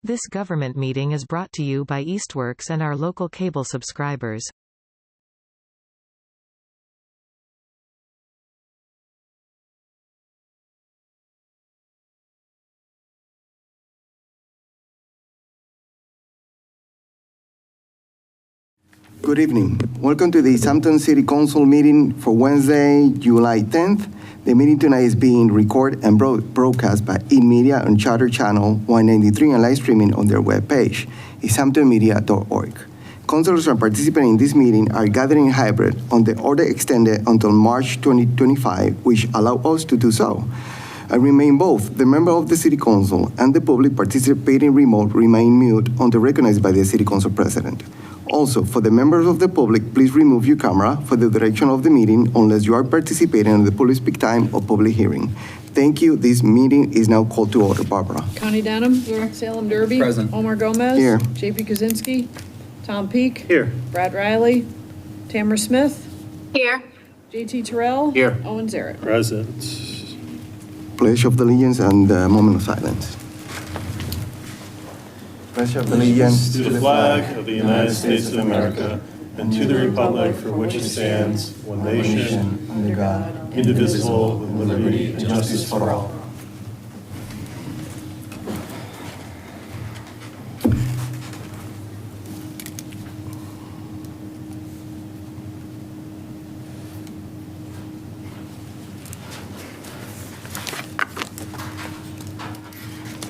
This government meeting is brought to you by Eastworks and our local cable subscribers. Good evening. Welcome to the Easthampton City Council meeting for Wednesday, July 10th. The meeting tonight is being recorded and broadcast by eMedia on Charter Channel 193 and live streaming on their webpage, easthamptonmedia.org. Councilors and participants in this meeting are gathering hybrid on the order extended until March 2025, which allow us to do so. I remain both the member of the City Council and the public participating remote remain mute until recognized by the City Council President. Also, for the members of the public, please remove your camera for the direction of the meeting unless you are participating in the public speak time or public hearing. Thank you. This meeting is now called to order. Barbara. Connie Denham. Here. Salem Derby. Present. Omar Gomez. Here. JP Kaczynski. Tom Peak. Here. Brad Riley. Tamara Smith. Here. JT Terrell. Here. Owen Zarrett. Present. Pledge of allegiance and a moment of silence. Pledge of allegiance To the flag of the United States of America and to the republic for which it stands, one nation, under God, indivisible, with liberty and justice for all.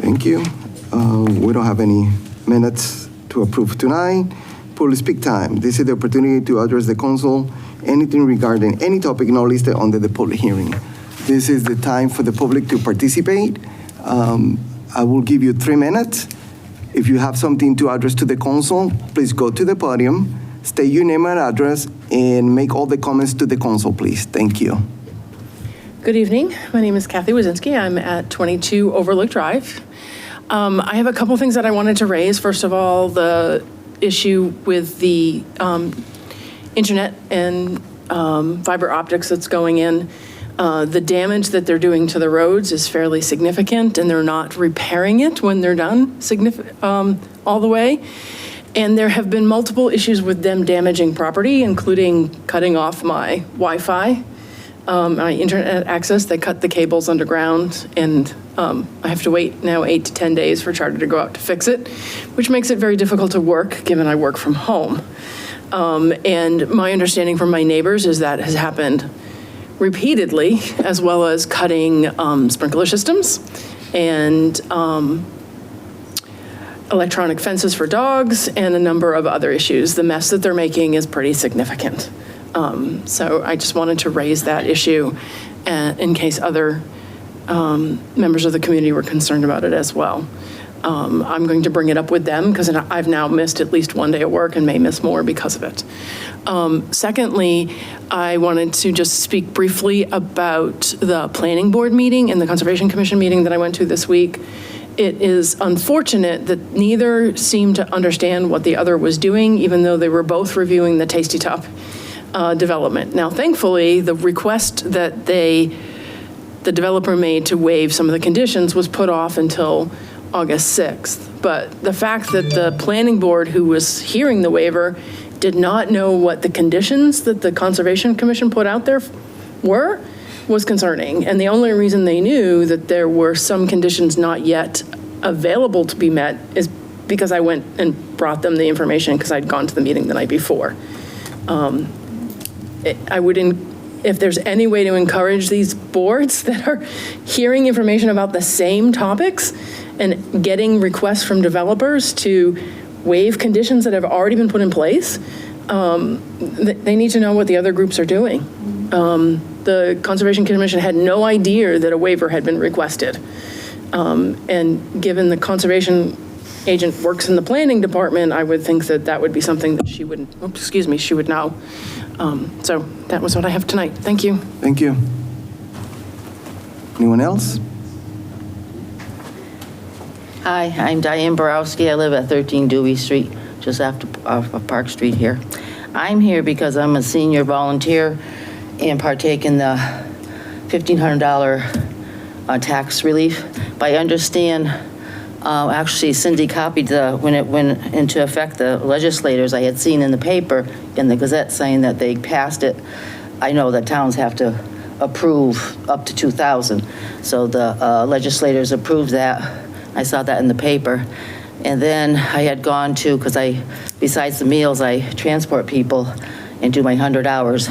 Thank you. We don't have any minutes to approve tonight. Public speak time. This is the opportunity to address the council, anything regarding any topic not listed under the public hearing. This is the time for the public to participate. I will give you 3 minutes. If you have something to address to the council, please go to the podium, state your name and address, and make all the comments to the council, please. Thank you. Good evening. My name is Kathy Wazinski. I'm at 22 Overlook Drive. I have a couple things that I wanted to raise. First of all, the issue with the internet and fiber optics that's going in. The damage that they're doing to the roads is fairly significant, and they're not repairing it when they're done all the way. And there have been multiple issues with them damaging property, including cutting off my Wi-Fi, my internet access. They cut the cables underground, and I have to wait now 8 to 10 days for Charter to go out to fix it, which makes it very difficult to work, given I work from home. And my understanding from my neighbors is that has happened repeatedly, as well as cutting sprinkler systems and electronic fences for dogs and a number of other issues. The mess that they're making is pretty significant. So I just wanted to raise that issue in case other members of the community were concerned about it as well. I'm going to bring it up with them because I've now missed at least 1 day at work and may miss more because of it. Secondly, I wanted to just speak briefly about the planning board meeting and the Conservation Commission meeting that I went to this week. It is unfortunate that neither seemed to understand what the other was doing, even though they were both reviewing the Tasty Top development. Now, thankfully, the request that the developer made to waive some of the conditions was put off until August 6th. But the fact that the planning board who was hearing the waiver did not know what the conditions that the Conservation Commission put out there were was concerning. And the only reason they knew that there were some conditions not yet available to be met is because I went and brought them the information because I'd gone to the meeting the night before. If there's any way to encourage these boards that are hearing information about the same topics and getting requests from developers to waive conditions that have already been put in place, they need to know what the other groups are doing. The Conservation Commission had no idea that a waiver had been requested. And given the conservation agent works in the planning department, I would think that that would be something that she would know. So that was what I have tonight. Thank you. Thank you. Anyone else? Hi, I'm Diane Borowski. I live at 13 Dewey Street, just off of Park Street here. I'm here because I'm a senior volunteer and partake in the $1,500 tax relief. But I understand Actually, Cindy copied when it went into effect, the legislators, I had seen in the paper, in the Gazette, saying that they passed it. I know that towns have to approve up to 2,000. So the legislators approved that. I saw that in the paper. And then I had gone to, because besides the meals, I transport people and do my 100 hours.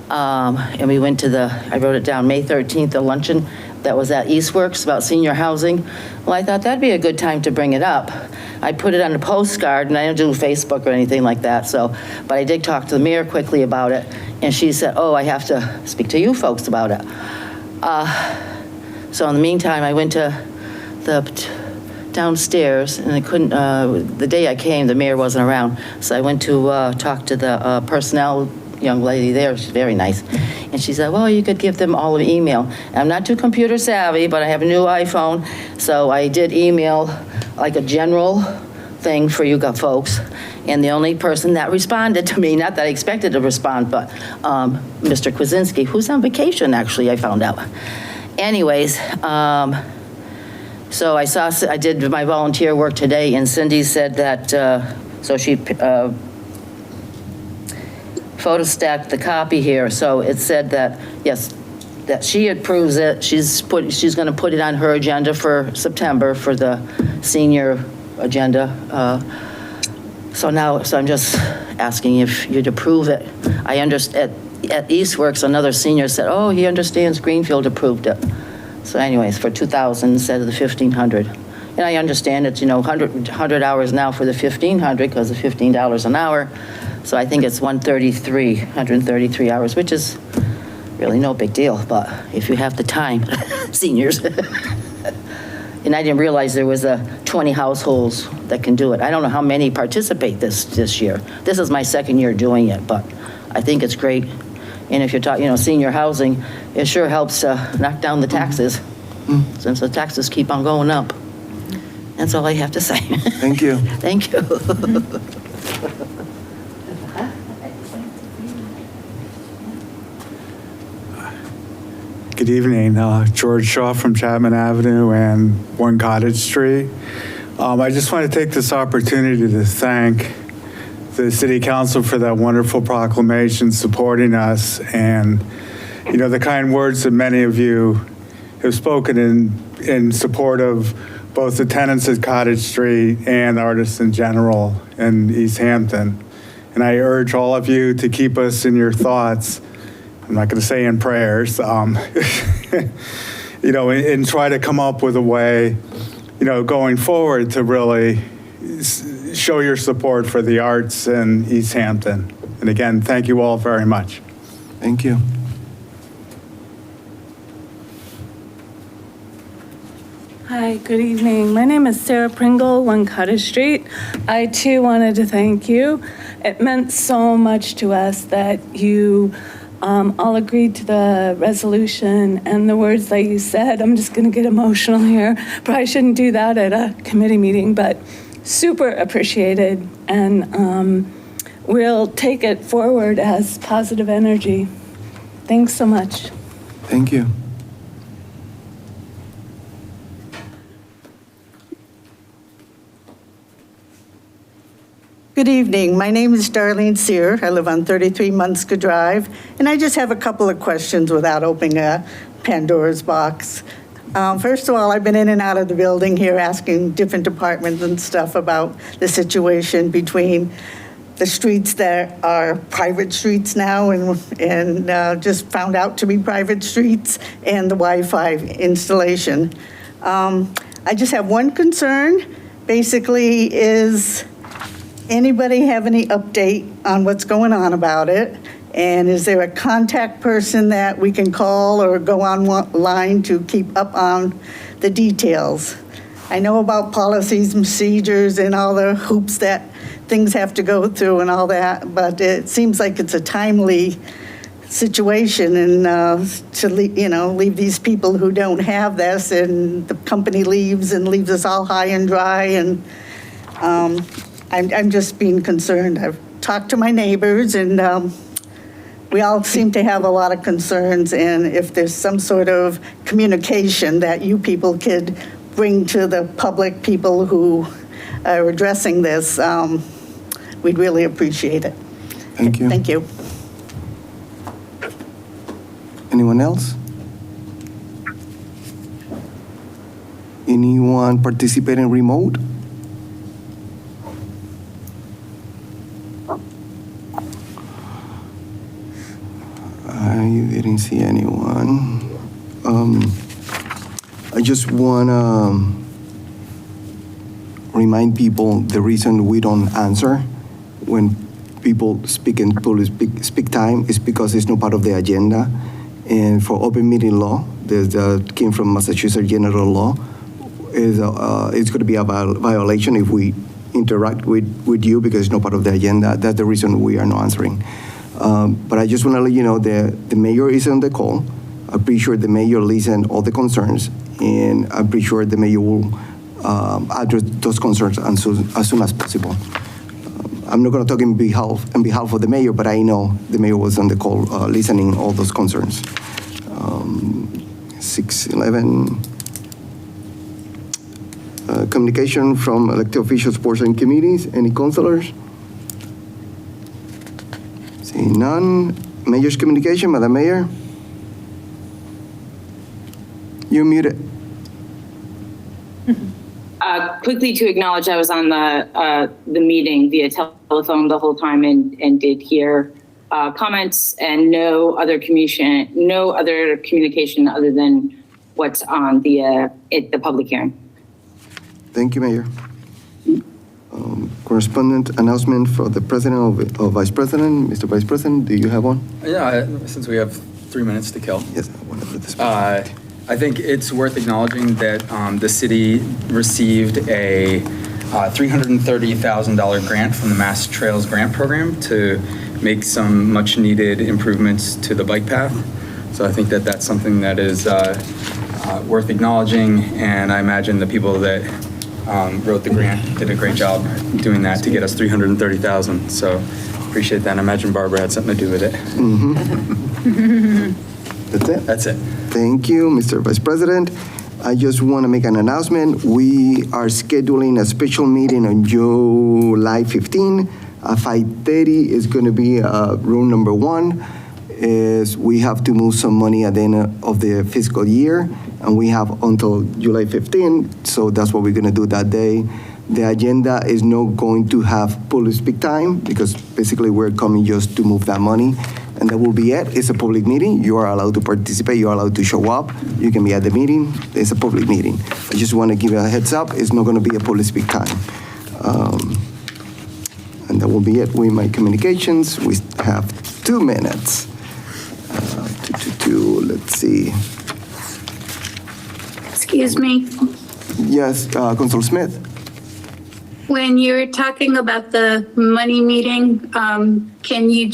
And we went to I wrote it down, May 13th, the luncheon that was at Eastworks about senior housing. Well, I thought that'd be a good time to bring it up. I put it on a postcard, and I don't do Facebook or anything like that, but I did talk to the mayor quickly about it, and she said, oh, I have to speak to you folks about it. So in the meantime, I went to the downstairs, and I couldn't, the day I came, the mayor wasn't around, so I went to talk to the personnel young lady there. She's very nice. And she said, well, you could give them all an email. I'm not too computer savvy, but I have a new iPhone, so I did email like a general thing for you folks. And the only person that responded to me, not that I expected to respond, but Mr. Kwasinski, who's on vacation, actually, I found out. Anyways, so I did my volunteer work today, and Cindy said that, so she photostacked the copy here, so it said that, yes, that she approves it. She's going to put it on her agenda for September for the senior agenda. So I'm just asking if you'd approve it. I understand at Eastworks, another senior said, oh, he understands Greenfield approved it. So anyways, for 2,000 instead of the 1,500. And I understand it's, 100 hours now for the 1,500 because of $15 an hour. So I think it's 133 hours, which is really no big deal, but if you have the time, seniors. And I didn't realize there was 20 households that can do it. I don't know how many participate this year. This is my second year doing it, but I think it's great. And if you're talking, senior housing, it sure helps knock down the taxes, since the taxes keep on going up. That's all I have to say. Thank you. Thank you. Good evening, George Shaw from Chapman Avenue and 1 Cottage Street. I just want to take this opportunity to thank the City Council for that wonderful proclamation supporting us, and the kind words that many of you have spoken in support of both the tenants at Cottage Street and artists in general in Easthampton. And I urge all of you to keep us in your thoughts. I'm not going to say in prayers, and try to come up with a way, going forward to really show your support for the arts in Easthampton. And again, thank you all very much. Thank you. Hi, good evening. My name is Sarah Pringle, 1 Cottage Street. I too wanted to thank you. It meant so much to us that you all agreed to the resolution and the words that you said. I'm just going to get emotional here. Probably shouldn't do that at a committee meeting, but super appreciated. And we'll take it forward as positive energy. Thanks so much. Thank you. Good evening. My name is Darlene Sear. I live on 33 Munska Drive, and I just have a couple of questions without opening a Pandora's box. First of all, I've been in and out of the building here asking different departments and stuff about the situation between the streets that are private streets now and just found out to be private streets and the Wi-Fi installation. I just have one concern, basically, is anybody have any update on what's going on about it? And is there a contact person that we can call or go online to keep up on the details? I know about policies, procedures, and all the hoops that things have to go through and all that, but it seems like it's a timely situation, and to leave these people who don't have this, and the company leaves and leaves us all high and dry, and I'm just being concerned. I've talked to my neighbors, and we all seem to have a lot of concerns, and if there's some sort of communication that you people could bring to the public, people who are addressing this, we'd really appreciate it. Thank you. Thank you. Anyone else? Anyone participating remote? I didn't see anyone. I just want to remind people the reason we don't answer when people speak in public speak time is because it's not part of the agenda. And for open meeting law, that came from Massachusetts general law, it's going to be a violation if we interact with you because it's not part of the agenda. That's the reason we are not answering. But I just want to let you know that the mayor is on the call. I'm pretty sure the mayor listened all the concerns, and I'm pretty sure the mayor will address those concerns as soon as possible. I'm not going to talk on behalf of the mayor, but I know the mayor was on the call listening all those concerns. 6:11. Communication from elected officials, boards, and committees. Any councilors? Seeing none. Mayor's communication, Madam Mayor. You're muted. Quickly to acknowledge I was on the meeting via telephone the whole time and did hear comments and no other communication other than what's on the public hearing. Thank you, Mayor. Correspondent announcement for the President or Vice President. Mr. Vice President, do you have one? Yeah, since we have 3 minutes to kill. Yes, I want to put this. I think it's worth acknowledging that the city received a $330,000 grant from the Mass Trails Grant Program to make some much needed improvements to the bike path. So I think that that's something that is worth acknowledging, and I imagine the people that wrote the grant did a great job doing that to get us $330,000. So appreciate that. I imagine Barbara had something to do with it. Mm-hmm. That's it? That's it. Thank you, Mr. Vice President. I just want to make an announcement. We are scheduling a special meeting on July 15 at 5:30. It's going to be room number 1. Is we have to move some money at the end of the fiscal year, and we have until July 15, so that's what we're going to do that day. The agenda is not going to have public speak time because basically we're coming just to move that money, and that will be it. It's a public meeting. You are allowed to participate. You are allowed to show up. You can be at the meeting. It's a public meeting. I just want to give you a heads up. It's not going to be a public speak time. And that will be it with my communications. We have 2 minutes. Let's see. Excuse me. Yes, Consul Smith. When you were talking about the money meeting, can you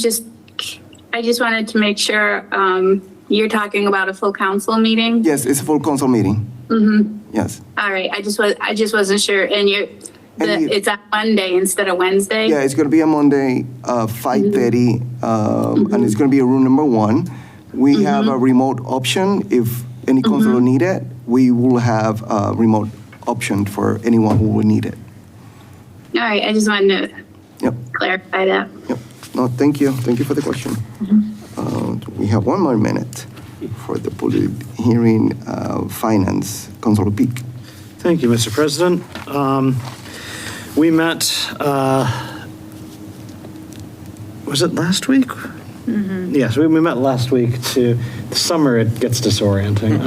I just wanted to make sure you're talking about a full council meeting? Yes, it's a full council meeting. Mm-hmm. Yes. All right. I just wasn't sure. And it's on Monday instead of Wednesday? Yeah, it's going to be a Monday, 5:30, and it's going to be a room number 1. We have a remote option. If any councilor need it, we will have a remote option for anyone who will need it. All right. I just wanted to clarify that. Yep. No, thank you. Thank you for the question. We have 1 more minute for the public hearing, finance. Councilor Peak. Thank you, Mr. President. We met, was it last week? Mm-hmm. Yes, we met last week the summer it gets disorienting.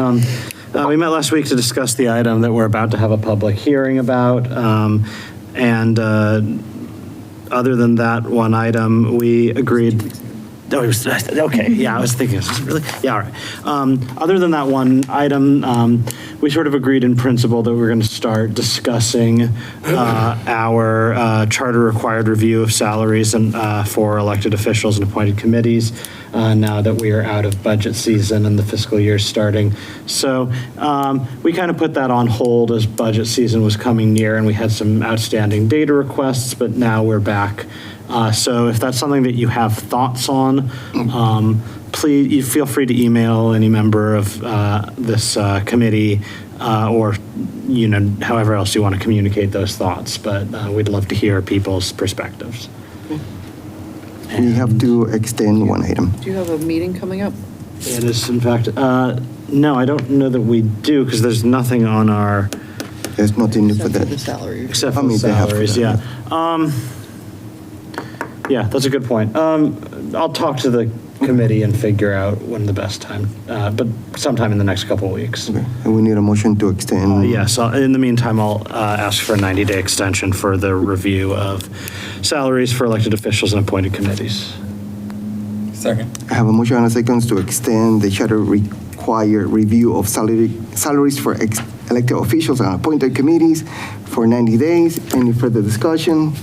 We met last week to discuss the item that we're about to have a public hearing about. Other than that one item, we agreed. Oh, okay, yeah, I was thinking, is this really? Yeah, all right. Other than that one item, we sort of agreed in principle that we're going to start discussing our charter-required review of salaries and for elected officials and appointed committees now that we are out of budget season and the fiscal year starting. So we kind of put that on hold as budget season was coming near, and we had some outstanding data requests, but now we're back. So if that's something that you have thoughts on, please feel free to email any member of this committee or, however else you want to communicate those thoughts. But we'd love to hear people's perspectives. We have to extend one item. Do you have a meeting coming up? It is, in fact, no, I don't know that we do, because there's nothing on our, There's nothing new for that. The salary. except for I mean, they have salaries, for that, yeah. Yeah, that's a good point. I'll talk to the committee and figure out when the best time, but sometime in the next couple of weeks. Okay. And we need a motion to extend. Yes, in the meantime, I'll ask for a 90-day extension for the review of salaries for elected officials and appointed committees. Second. I have a motion and a second to extend the charter required review of salaries for elected officials and appointed committees for 90 days. Any further discussion?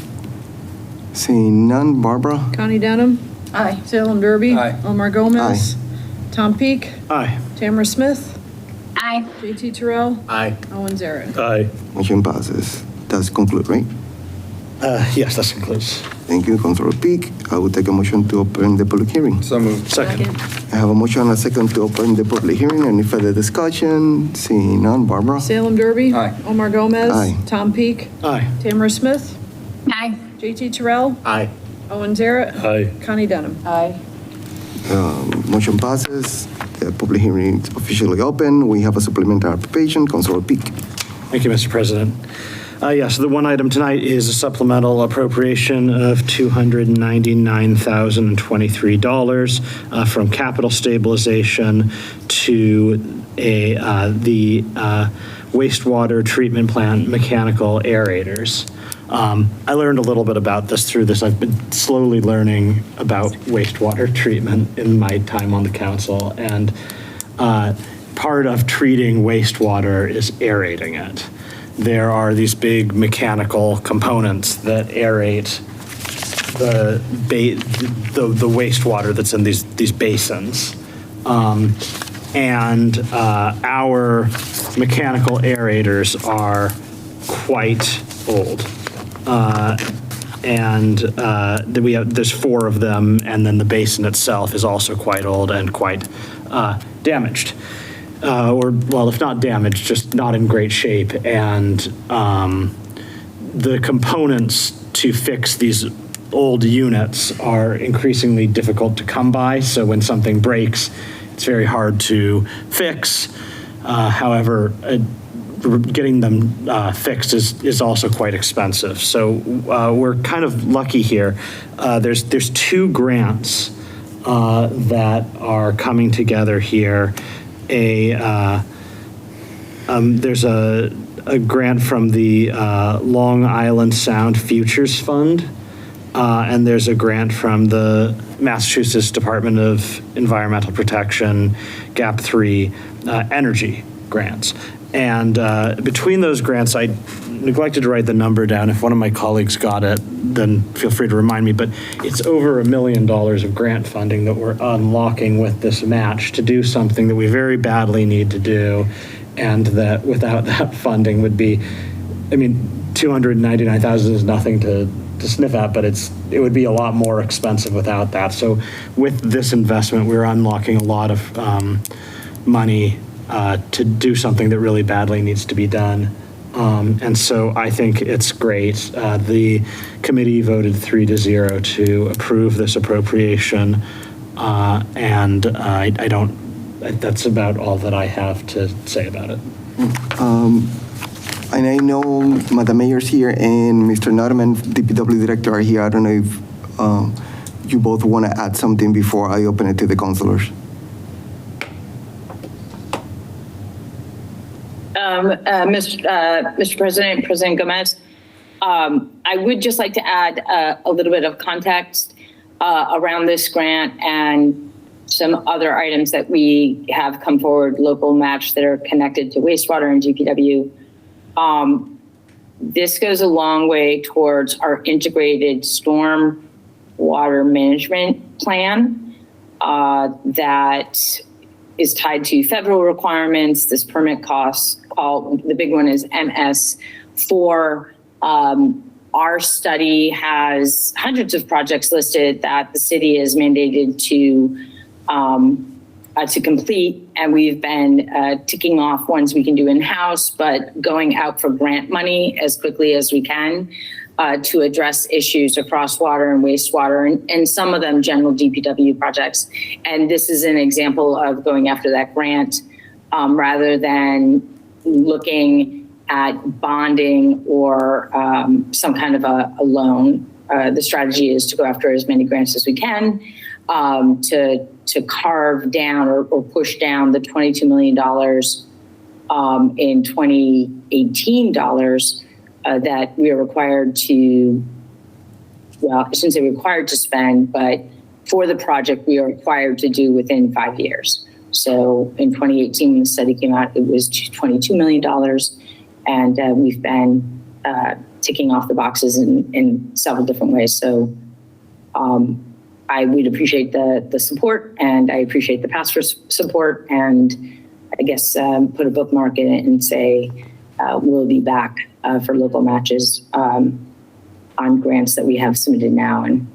Seeing none, Barbara? Connie Denham. Aye. Salem Derby. Aye. Omar Gomez. Tom Peak. Aye. Tamara Smith. Aye. JT Terrell. Aye. Owen Zaret. Aye. Motion passes. Does conclude, right? Yes, that concludes. Thank you, Councilor Peak. I will take a motion to open the public hearing. So moved. Second. I have a motion and a second to open the public hearing. Any further discussion? Seeing none, Barbara? Salem Derby. Aye. Omar Gomez. Aye. Tom Peak. Aye. Tamara Smith. Aye. JT Terrell. Aye. Owen Zaret. Aye. Connie Denham. Aye. Motion passes. The public hearing is officially open. We have a supplemental application. Councilor Peak. Thank you, Mr. President. Yes, the one item tonight is a supplemental appropriation of $299,023 from capital stabilization to the wastewater treatment plant mechanical aerators. I learned a little bit about this through this. I've been slowly learning about wastewater treatment in my time on the council, and part of treating wastewater is aerating it. There are these big mechanical components that aerate the wastewater that's in these basins. And our mechanical aerators are quite old. There's 4 of them, and then the basin itself is also quite old and quite damaged. If not damaged, just not in great shape. And the components to fix these old units are increasingly difficult to come by. So when something breaks, it's very hard to fix. However, getting them fixed is also quite expensive. So we're kind of lucky here. There's 2 grants that are coming together here. There's a grant from the Long Island Sound Futures Fund, and there's a grant from the Massachusetts Department of Environmental Protection, GAP 3 energy grants. And between those grants, I neglected to write the number down. If one of my colleagues got it, then feel free to remind me, but it's over $1 million of grant funding that we're unlocking with this match to do something that we very badly need to do, and that without that funding would be, $299,000 is nothing to sniff at, but it would be a lot more expensive without that. So with this investment, we're unlocking a lot of money to do something that really badly needs to be done. And so I think it's great. The committee voted 3-0 to approve this appropriation. That's about all that I have to say about it. And I know Madam Mayor's here and Mr. Notman, DPW Director, are here. I don't know if you both want to add something before I open it to the councilors. Mr. President, President Gomez, I would just like to add a little bit of context around this grant and some other items that we have come forward, local match that are connected to wastewater and DPW. This goes a long way towards our integrated storm water management plan that is tied to federal requirements. This permit costs, the big one is MS4. Our study has hundreds of projects listed that the city is mandated to to complete, and we've been ticking off ones we can do in-house, but going out for grant money as quickly as we can to address issues across water and wastewater, and some of them general DPW projects. And this is an example of going after that grant rather than looking at bonding or some kind of a loan. The strategy is to go after as many grants as we can to carve down or push down the $22 million in 2018 dollars that we are required to, well, I shouldn't say required to spend, but for the project we are required to do within 5 years. So in 2018, when the study came out, it was $22 million, and we've been ticking off the boxes in several different ways. So I would appreciate the support, and I appreciate the past support, and I guess put a bookmark in it and say we'll be back for local matches on grants that we have submitted now, and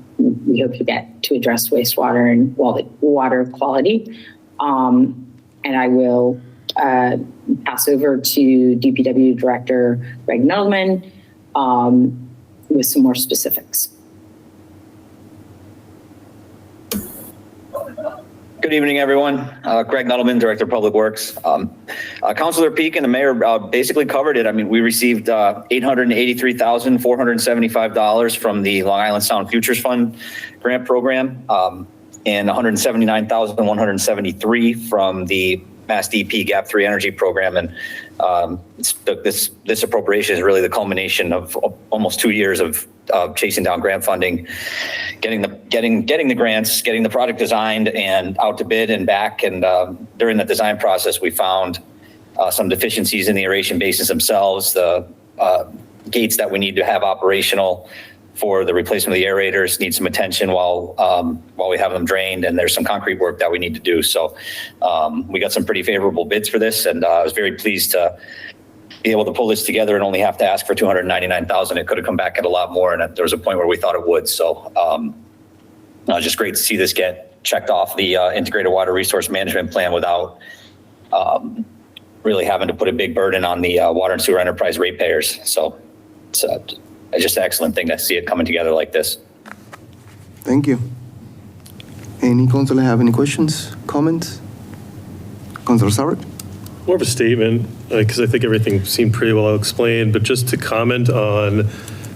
we hope to get to address wastewater and water quality. And I will pass over to DPW Director Greg Nuttleman with some more specifics. Good evening, everyone. Greg Nuttleman, Director of Public Works. Councilor Peak and the mayor basically covered it. I mean, we received $883,475 from the Long Island Sound Futures Fund grant program and $179,173 from the Mass DP Gap 3 Energy Program. And this appropriation is really the culmination of almost 2 years of chasing down grant funding, getting the grants, getting the project designed and out to bid and back. And during the design process, we found some deficiencies in the aeration basins themselves, the gates that we need to have operational for the replacement of the aerators need some attention while we have them drained, and there's some concrete work that we need to do. So we got some pretty favorable bids for this, and I was very pleased to be able to pull this together and only have to ask for $299,000. It could have come back at a lot more, and there was a point where we thought it would. So just great to see this get checked off the integrated water resource management plan without really having to put a big burden on the water and sewer enterprise ratepayers. So it's just an excellent thing to see it coming together like this. Thank you. Any councilor have any questions, comments? Councilor Sarek? More of a statement, because I think everything seemed pretty well explained, but just to comment on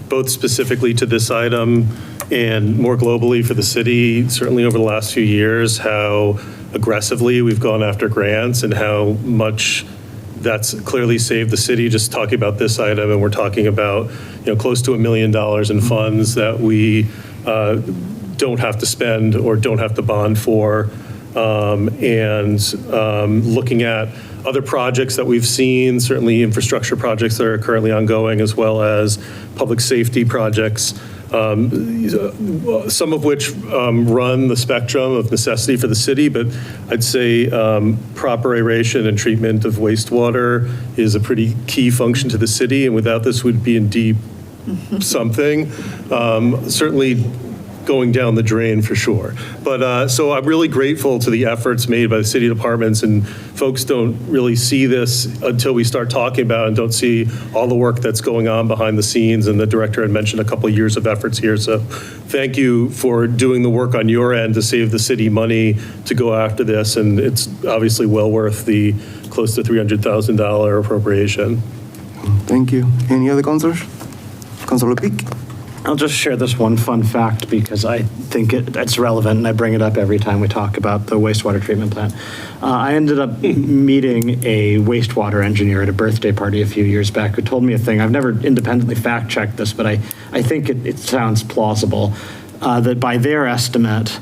both specifically to this item and more globally for the city, certainly over the last few years, how aggressively we've gone after grants and how much that's clearly saved the city. Just talking about this item, and we're talking about close to $1 million in funds that we don't have to spend or don't have to bond for, and looking at other projects that we've seen, certainly infrastructure projects that are currently ongoing, as well as public safety projects, some of which run the spectrum of necessity for the city, but I'd say proper aeration and treatment of wastewater is a pretty key function to the city, and without this would be in deep something, certainly going down the drain for sure. But so I'm really grateful to the efforts made by the city departments, and folks don't really see this until we start talking about it and don't see all the work that's going on behind the scenes. And the director had mentioned a couple of years of efforts here. So thank you for doing the work on your end to save the city money to go after this. And it's obviously well worth the close to $300,000 appropriation. Thank you. Any other councilors? Councilor Peak? I'll just share this one fun fact because I think it's relevant, and I bring it up every time we talk about the wastewater treatment plant. I ended up meeting a wastewater engineer at a birthday party a few years back who told me a thing. I've never independently fact-checked this, but I think it sounds plausible, that by their estimate,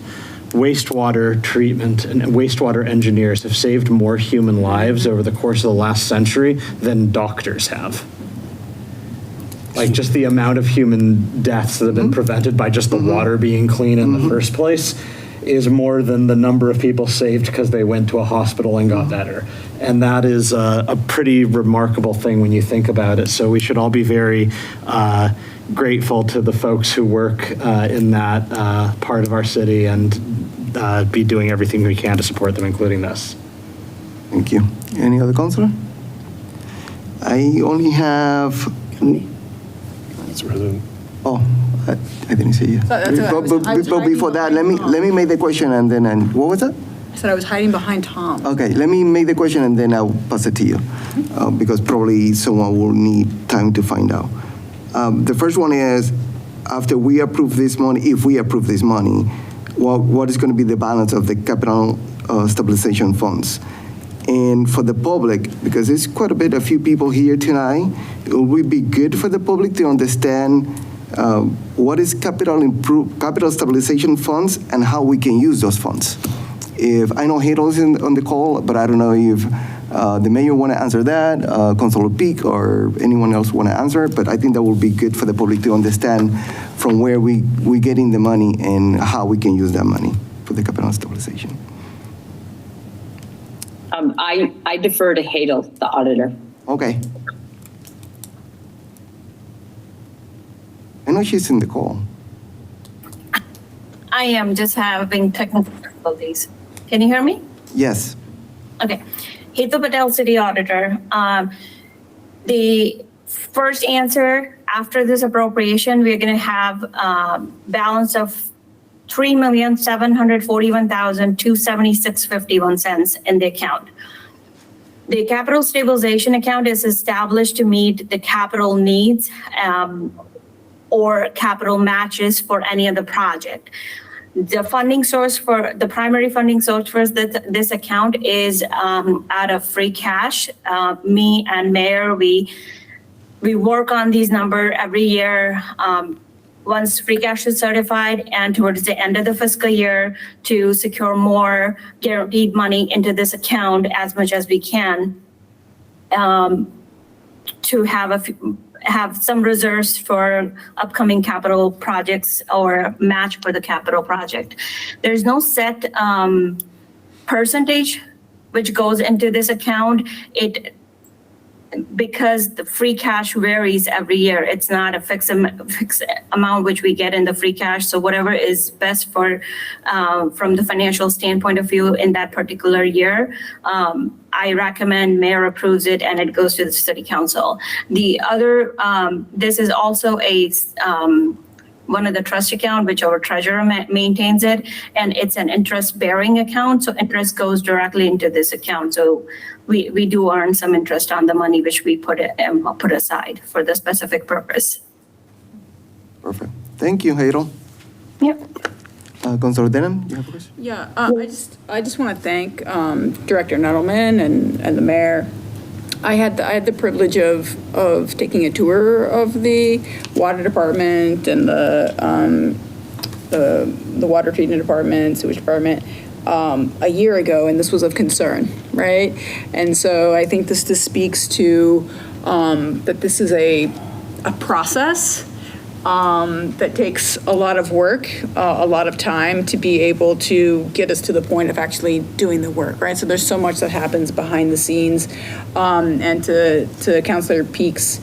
wastewater treatment and wastewater engineers have saved more human lives over the course of the last century than doctors have. Like just the amount of human deaths that have been prevented by just the water being clean in the first place is more than the number of people saved because they went to a hospital and got better. And that is a pretty remarkable thing when you think about it. So we should all be very grateful to the folks who work in that part of our city and be doing everything we can to support them, including this. Thank you. Any other counselor? I only have, It's resident. oh, I didn't see you. that's what I was- I was But before that, hiding let me make the question and then, what was that? I said I was hiding behind Tom. Okay, let me make the question and then I'll pass it to you, because probably someone will need time to find out. The first one is, after we approve this money, if we approve this money, what is going to be the balance of the capital stabilization funds? And for the public, because there's quite a few people here tonight, it would be good for the public to understand what is capital stabilization funds and how we can use those funds. If I know Harold's on the call, but I don't know if the mayor want to answer that, Councilor Peak, or anyone else want to answer. But I think that will be good for the public to understand from where we getting the money and how we can use that money for the capital stabilization. I defer to Hadel, the auditor. Okay. I know she's in the call. I am just having technical difficulties. Can you hear me? Yes. Okay. Hetal Patel, City Auditor. The first answer after this appropriation, we're going to have balance of $3,741,276.51 in the account. The capital stabilization account is established to meet the capital needs or capital matches for any of the project. The funding source for the primary funding source for this account is out of free cash. Me and Mayor, we work on these numbers every year. Once free cash is certified and towards the end of the fiscal year to secure more guaranteed money into this account as much as we can to have some reserves for upcoming capital projects or match for the capital project. There's no set percentage which goes into this account. Because the free cash varies every year. It's not a fixed amount which we get in the free cash. So whatever is best for from the financial standpoint of view in that particular year, I recommend mayor approves it and it goes to the city council. The other, this is also one of the trust account, which our treasurer maintains it, and it's an interest-bearing account, so interest goes directly into this account. So we do earn some interest on the money which we put aside for the specific purpose. Perfect. Thank you, Harold. Yep. Councilor Denham, you have a question? Yeah, I just want to thank Director Nettleman and the mayor. I had the privilege of taking a tour of the water department and the water treatment department, sewage department a year ago, and this was of concern, right? And so I think this speaks to that this is a process that takes a lot of work, a lot of time to be able to get us to the point of actually doing the work, right? So there's so much that happens behind the scenes. And to Councilor Peak's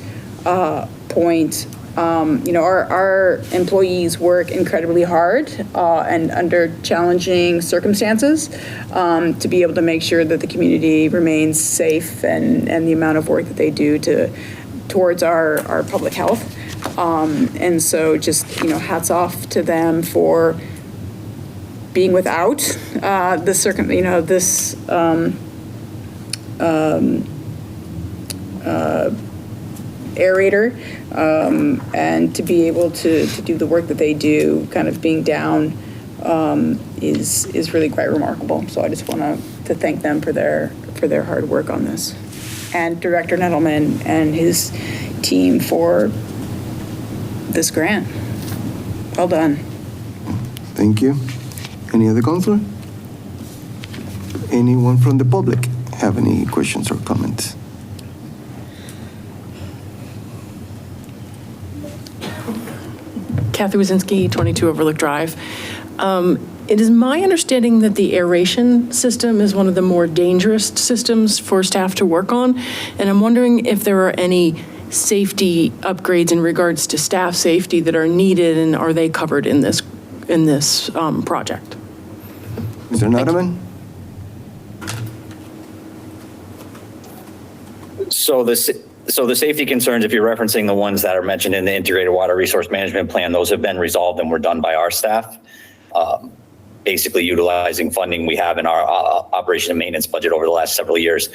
point, our employees work incredibly hard and under challenging circumstances to be able to make sure that the community remains safe and the amount of work that they do towards our public health. And so just, hats off to them for being without this aerator and to be able to do the work that they do, kind of being down is really quite remarkable. So I just want to thank them for their hard work on this. And Director Nettleman and his team for this grant. Well done. Thank you. Any other counselor? Anyone from the public have any questions or comments? Kathy Wazinski, 22 Overlook Drive. It is my understanding that the aeration system is one of the more dangerous systems for staff to work on, and I'm wondering if there are any safety upgrades in regards to staff safety that are needed, and are they covered in this project? Mr. Nottaman? So the safety concerns, if you're referencing the ones that are mentioned in the integrated water resource management plan, those have been resolved and were done by our staff. Basically utilizing funding we have in our operation and maintenance budget over the last several years.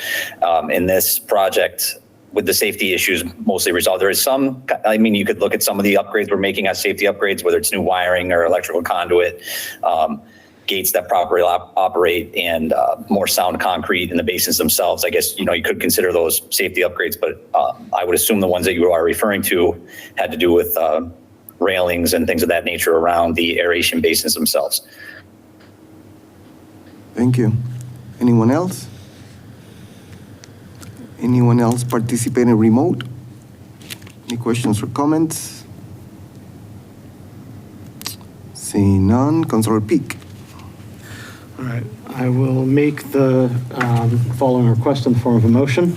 In this project, with the safety issues mostly resolved, there is some, I mean, you could look at some of the upgrades we're making as safety upgrades, whether it's new wiring or electrical conduit, gates that properly operate, and more sound concrete in the basins themselves. I guess, you could consider those safety upgrades, but I would assume the ones that you are referring to had to do with railings and things of that nature around the aeration basins themselves. Thank you. Anyone else? Anyone else participating remote? Any questions or comments? Seeing none, Councilor Peak. All right, I will make the following request in the form of a motion.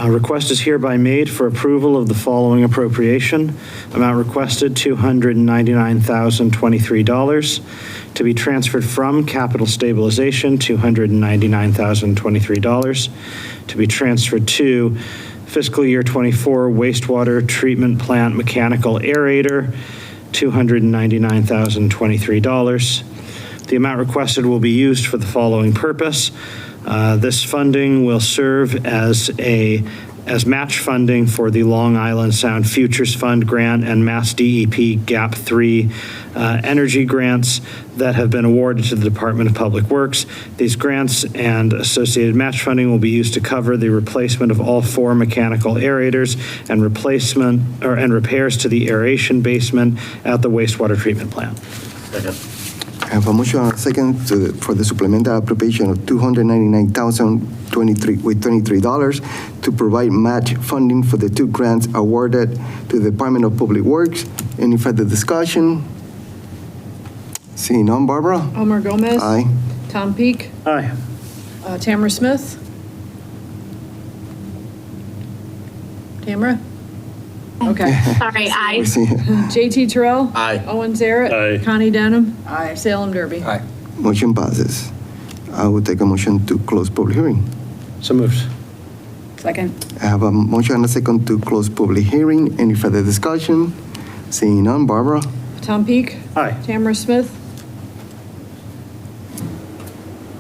Request is hereby made for approval of the following appropriation. Amount requested, $299,023, to be transferred from capital stabilization, $299,023, to be transferred to fiscal year 24 wastewater treatment plant mechanical aerator, $299,023. The amount requested will be used for the following purpose. This funding will serve as match funding for the Long Island Sound Futures Fund grant and Mass DEP GAP 3 energy grants that have been awarded to the Department of Public Works. These grants and associated match funding will be used to cover the replacement of all 4 mechanical aerators and repairs to the aeration basement at the wastewater treatment plant. Second. I have a motion and a second for the supplemental appropriation of $299,023 to provide match funding for the 2 grants awarded to the Department of Public Works. Any further discussion? Seeing none, Barbara? Omar Gomez. Aye. Tom Peak. Aye. Tamara Smith. Tamara? Okay. Sorry, aye. JT Terrell. Aye. Owen Zaret. Aye. Connie Denham. Aye. Salem Derby. Aye. Motion passes. I will take a motion to close public hearing. So moved. Second. I have a motion and a second to close public hearing. Any further discussion? Seeing none, Barbara? Tom Peak. Aye. Tamara Smith.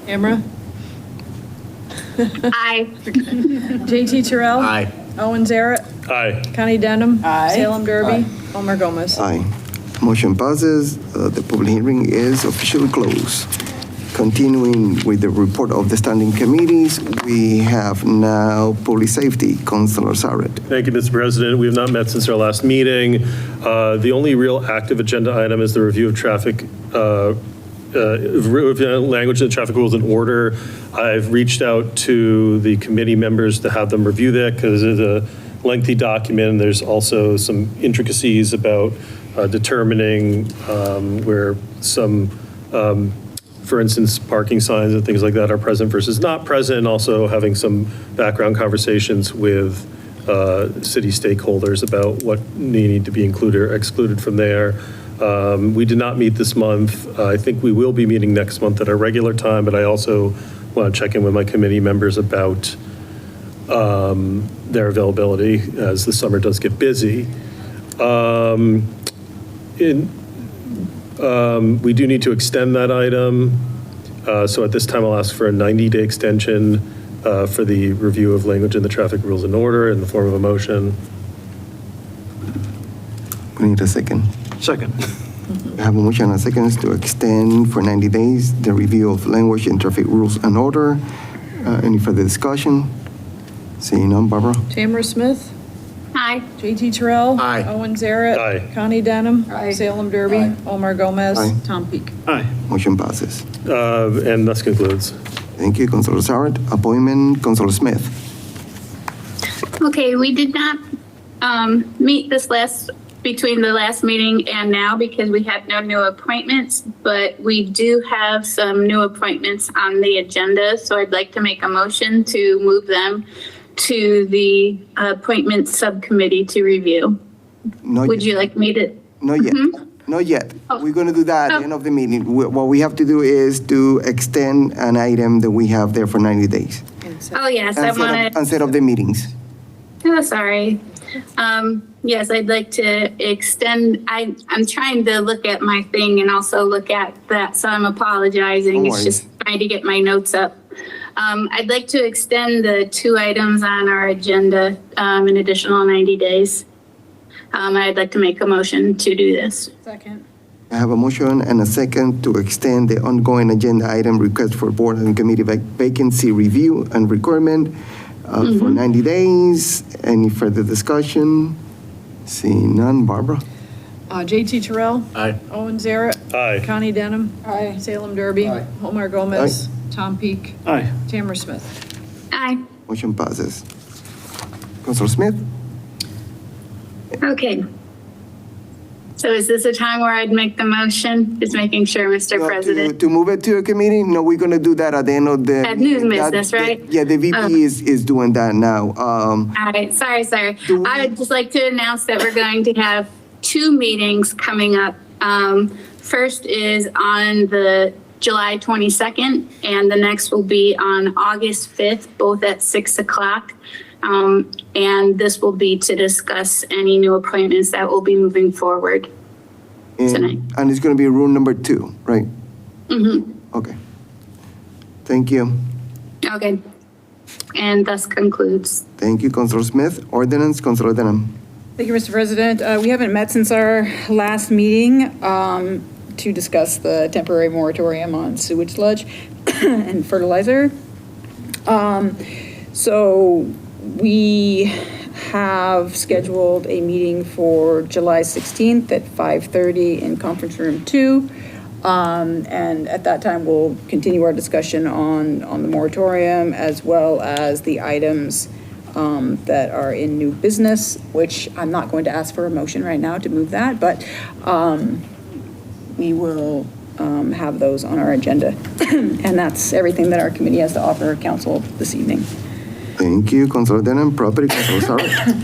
Tamara. Aye. JT Terrell. Aye. Owen Zaret. Aye. Connie Denham. Aye. Salem Derby. Omar Gomez. Aye. Motion passes. The public hearing is officially closed. Continuing with the report of the standing committees, we have now Public Safety, Councilor Saret. Thank you, Mr. President. We have not met since our last meeting. The only real active agenda item is the review of traffic language and traffic rules and order. I've reached out to the committee members to have them review that because it's a lengthy document. There's also some intricacies about determining where some, for instance, parking signs and things like that are present versus not present, and also having some background conversations with city stakeholders about what need to be included or excluded from there. We did not meet this month. I think we will be meeting next month at our regular time, but I also want to check in with my committee members about their availability as the summer does get busy. We do need to extend that item. So at this time, I'll ask for a 90-day extension for the review of language in the traffic rules and order in the form of a motion. We need a second. Second. I have a motion and a second to extend for 90 days the review of language in traffic rules and order. Any further discussion? Seeing none, Barbara? Tamara Smith. Aye. JT Terrell. Aye. Owen Zaret. Aye. Connie Denham. Aye. Salem Derby. Aye. Omar Gomez. Aye. Tom Peak. Aye. Motion passes. And thus concludes. Thank you, Councilor Saret. Appointment, Councilor Smith. Okay, we did not meet between the last meeting and now because we had no new appointments, but we do have some new appointments on the agenda. So I'd like to make a motion to move them to the appointments subcommittee to review. Not Would yet. you like me to? Not yet. Not yet. Oh. We're going to do that at the end of the meeting. What we have to do is to extend an item that we have there for 90 days. Oh, yes, I want to. Instead of the meetings. Oh, sorry. Yes, I'd like to extend, I'm trying to look at my thing and also look at that, so I'm apologizing. No It's just trying to get my notes up. I'd like to extend the 2 items on our agenda an additional 90 days. I'd like to make a motion to do this. Second. I have a motion and a second to extend the ongoing agenda item request for board and committee vacancy review and requirement for 90 days. Any further discussion? Seeing none. Barbara? JT Terrell. Aye. Owen Zaret. Aye. Connie Denham. Aye. Salem Derby. Aye. Omar Gomez. Tom Peak. Aye. Tamara Smith. Aye. Motion passes. Councilor Smith? Okay. So is this a time where I'd make the motion? Just making sure, Mr. President. To move it to a committee? No, we're going to do that at the end of the. At new business, right? Yeah, the VP is doing that now. All right, sorry. I would just like to announce that we're going to have 2 meetings coming up. First is on the July 22nd, and the next will be on August 5th, both at 6 o'clock. And this will be to discuss any new appointments that will be moving forward tonight. And it's going to be rule number 2, right? Mm-hmm. Okay. Thank you. Okay. And thus concludes. Thank you, Councilor Smith. Ordinance, Councilor Denham. Thank you, Mr. President. We haven't met since our last meeting to discuss the temporary moratorium on sewage sludge and fertilizer. So we have scheduled a meeting for July 16th at 5:30 in conference room 2. And at that time, we'll continue our discussion on the moratorium as well as the items that are in new business, which I'm not going to ask for a motion right now to move that, but we will have those on our agenda. And that's everything that our committee has to offer council this evening. Thank you, Councilor Denham. Property, Councilor Sarver.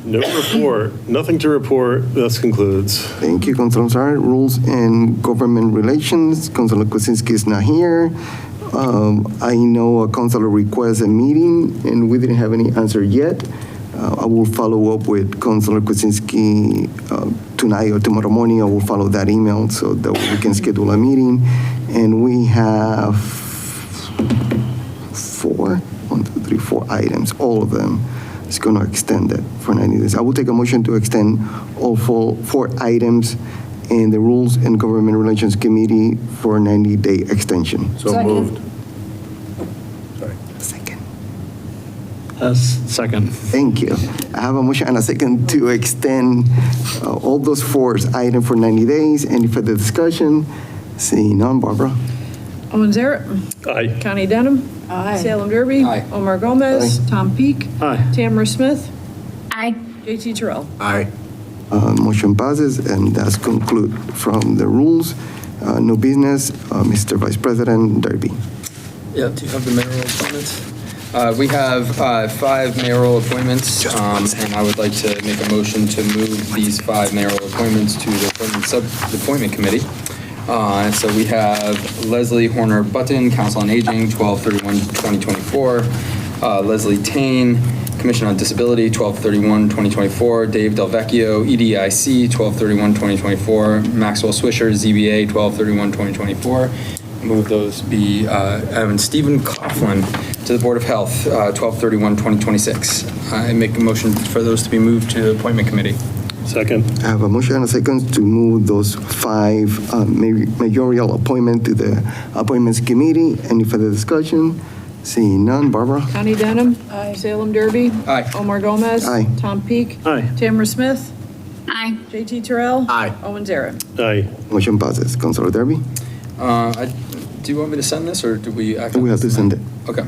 No report, nothing to report. Thus concludes. Thank you, Councilor Sarver. Rules and Government Relations, Councilor Kuczynski is not here. I know a councilor requests a meeting, and we didn't have any answer yet. I will follow up with Councilor Kuczynski tonight or tomorrow morning. I will follow that email so that we can schedule a meeting. And we have 4 items, all of them. It's going to extend it for 90 days. I will take a motion to extend all 4 items in the Rules and Government Relations Committee for 90-day extension. So moved. Second. Second. Thank you. I have a motion and a second to extend all those 4 items for 90 days. Any further discussion? Seeing none, Barbara? Owen Zaret. Aye. Connie Denham. Aye. Salem Derby. Aye. Omar Gomez. Tom Peak. Aye. Tamara Smith. Aye. JT Terrell. Aye. Motion passes, and that's conclude from the rules. No business. Mr. Vice President Derby. Yeah, do you have the mayoral appointments? We have 5 mayoral appointments, and I would like to make a motion to move these 5 mayoral appointments to the appointment committee. So we have Leslie Horner Button, Council on Aging, 12/31/2024. Leslie Tane, Commission on Disability, 12/31/2024. Dave Delvecchio, EDIC, 12/31/2024. Maxwell Swisher, ZBA, 12/31/2024. Move those be, and Stephen Coughlin to the Board of Health, 12/31/2026. I make a motion for those to be moved to the appointment committee. Second. I have a motion and a second to move those 5 mayoral appointment to the Appointments Committee. Any further discussion? Seeing none, Barbara? Connie Denham. Aye. Salem Derby. Aye. Omar Gomez. Aye. Tom Peak. Aye. Tamara Smith. Aye. JT Terrell. Aye. Owen Zaret. Aye. Motion passes. Councilor Derby? Do you want me to send this, or do we? We have to send it. Okay.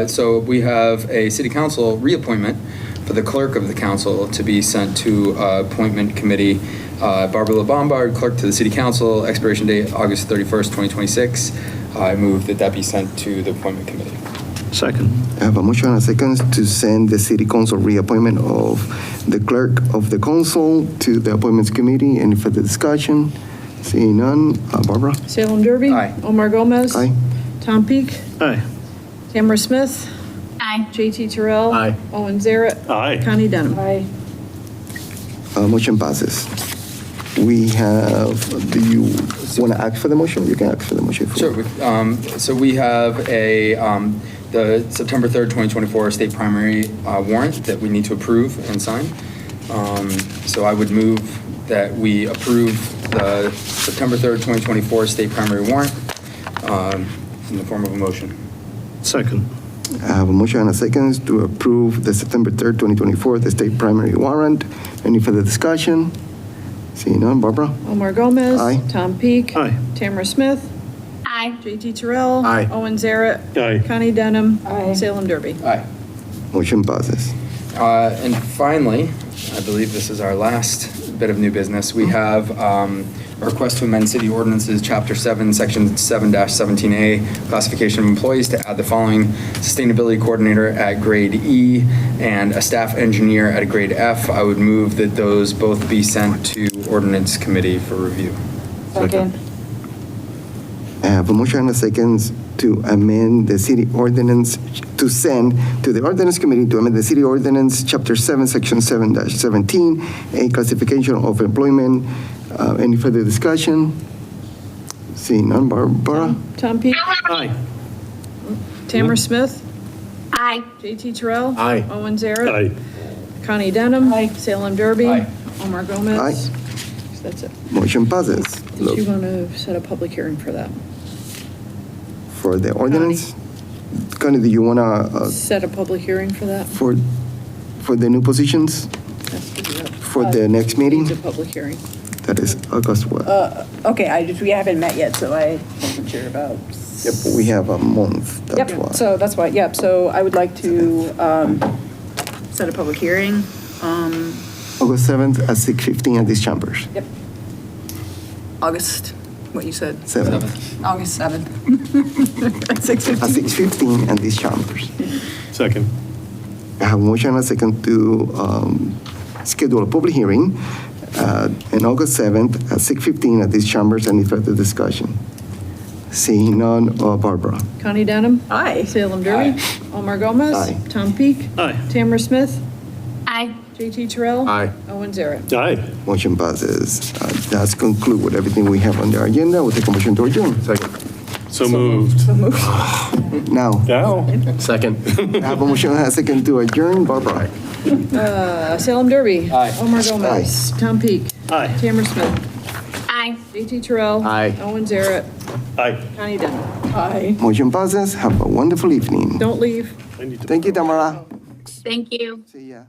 So we have a city council reappointment for the clerk of the council to be sent to appointment committee. Barbara LaBombard, clerk to the city council, expiration date August 31st, 2026. I move that be sent to the appointment committee. Second. I have a motion and a second to send the city council reappointment of the clerk of the council to the appointments committee. Any further discussion? Seeing none, Barbara? Salem Derby. Aye. Omar Gomez. Aye. Tom Peak. Aye. Tamara Smith. Aye. JT Terrell. Aye. Owen Zaret. Aye. Connie Denham. Aye. Motion passes. We have, do you want to act for the motion? You can act for the motion. Sure. So we have the September 3rd, 2024 state primary warrant that we need to approve and sign. So I would move that we approve the September 3rd, 2024 state primary warrant in the form of a motion. Second. I have a motion and a second to approve the September 3rd, 2024, the state primary warrant. Any further discussion? Seeing none, Barbara? Omar Gomez. Aye. Tom Peak. Aye. Tamara Smith. Aye. JT Terrell. Aye. Owen Zaret. Aye. Connie Denham. Aye. Salem Derby. Aye. Motion passes. And finally, I believe this is our last bit of new business. We have a request to amend city ordinances, Chapter 7, Section 7-17A, classification of employees to add the following: sustainability coordinator at grade E and a staff engineer at a grade F. I would move that those both be sent to ordinance committee for review. Second. I have a motion and a second to amend the city ordinance, to send to the ordinance committee to amend the city ordinance, Chapter 7, Section 7-17, a classification of employment. Any further discussion? Seeing none, Barbara? Tom Peak. Aye. Tamara Smith. Aye. JT Terrell. Aye. Owen Zaret. Aye. Connie Denham. Aye. Salem Derby. Aye. Omar Gomez. Aye. So that's it. Motion passes. Did you want to set a public hearing for that? For the ordinance? Connie, do you want to, Set a public hearing for that? for the new positions, Has to be up. for the next meeting? Needs a public hearing. That is August what? Okay, we haven't met yet, so I wasn't sure about. Yep, we have a month, that's why. Yep, so that's why, yep, so I would like to set a public hearing. August 7th at 6:15 at these chambers. Yep. August, what you said? 7th. August 7th. At 6:15. At 6:15 at these chambers. Second. I have a motion and a second to schedule a public hearing on August 7th at 6:15 at these chambers. Any further discussion? Seeing none, Barbara? Connie Denham. Aye. Salem Derby. Omar Gomez. Aye. Tom Peak. Aye. Tamara Smith. Aye. JT Terrell. Aye. Owen Zaret. Aye. Motion passes. That's conclude with everything we have on the agenda. We'll take a motion to adjourn. So moved. Now, Now. Second. I have a motion and a second to adjourn. Barbara? Salem Derby. Aye. Omar Gomez. Tom Peak. Aye. Tamara Smith. Aye. JT Terrell. Aye. Owen Zaret. Aye. Connie Denham. Aye. Motion passes. Have a wonderful evening. Don't leave. Thank you, Tamara. Thank you. See ya.